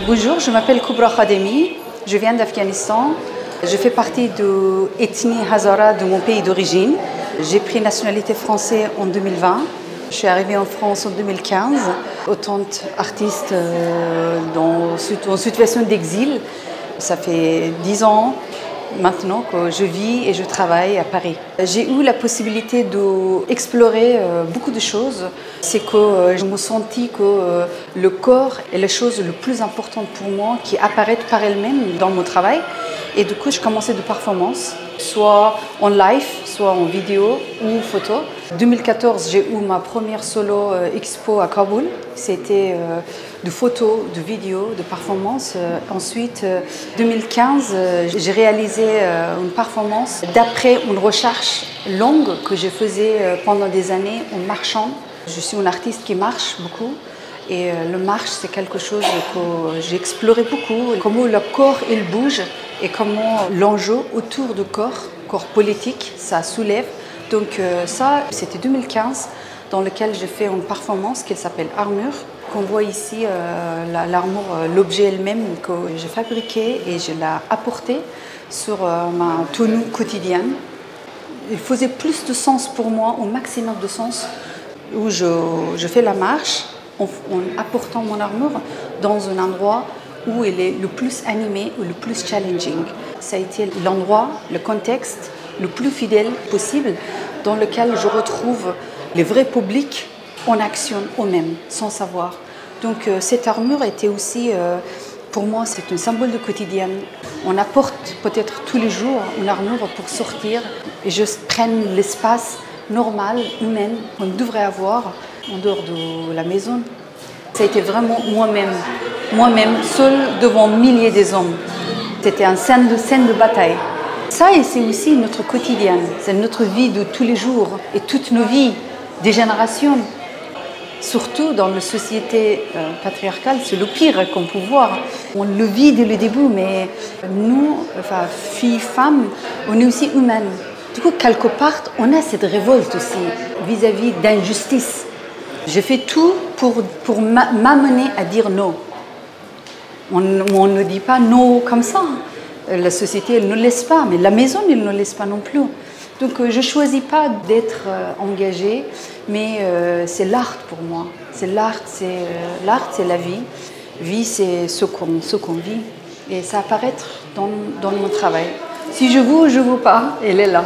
Bonjour, je m'appelle Kubra Khademi, je viens d'Afghanistan. Je fais partie de l'ethnie Hazara de mon pays d'origine. J'ai pris nationalité française en 2020. Je suis arrivée en France en 2015, autant artiste en situation d'exil. Ça fait 10 ans maintenant que je vis et je travaille à Paris. J'ai eu la possibilité d'explorer beaucoup de choses. C'est que je me sentis que le corps est la chose la plus importante pour moi qui apparaît par elle-même dans mon travail. Et du coup, je commençais de performance, soit en live, soit en vidéo ou photo. En 2014, j'ai eu ma première solo expo à Kaboul. C'était de photos, de vidéos, de performance. Ensuite, en 2015, j'ai réalisé une performance d'après une recherche longue que je faisais pendant des années en marchant. Je suis une artiste qui marche beaucoup. Et le marche, c'est quelque chose que j'ai exploré beaucoup. Comment le corps il bouge et comment l'enjeu autour du corps politique, ça soulève. Donc ça, c'était 2015, dans lequel j'ai fait une performance qui s'appelle Armure. Qu'on voit ici, l'armure, l'objet elle-même que j'ai fabriqué et je l'ai apporté sur ma tenue quotidienne. Il faisait plus de sens pour moi, au maximum de sens, où je fais la marche en apportant mon armure dans un endroit où elle est le plus animé ou le plus challenging. Ça a été l'endroit, le contexte le plus fidèle possible dans lequel je retrouve les vrais publics en action eux-mêmes, sans savoir. Donc cette armure était aussi, pour moi, c'est un symbole de quotidien. On apporte peut-être tous les jours une armure pour sortir et je prenne l'espace normal, humain, qu'on devrait avoir en dehors de la maison. Ça a été vraiment moi-même, seule devant milliers d'hommes. C'était une scène de bataille. Ça, c'est aussi notre quotidien, c'est notre vie de tous les jours et toutes nos vies, des générations. Surtout dans la société patriarcale, c'est le pire qu'on peut voir. On le vit dès le début, mais nous, enfin, filles, femmes, on est aussi humaines. Du coup, quelque part, on a cette révolte aussi vis-à-vis d'injustice. Je fais tout pour m'amener à dire non. On ne dit pas non comme ça. La société, elle ne laisse pas, mais la maison, elle ne laisse pas non plus. Donc, je ne choisis pas d'être engagée, mais c'est l'art pour moi. C'est l'art, c'est la vie. Vie, c'est ce qu'on vit. Et ça apparaît dans mon travail. Si je veux pas, elle est là.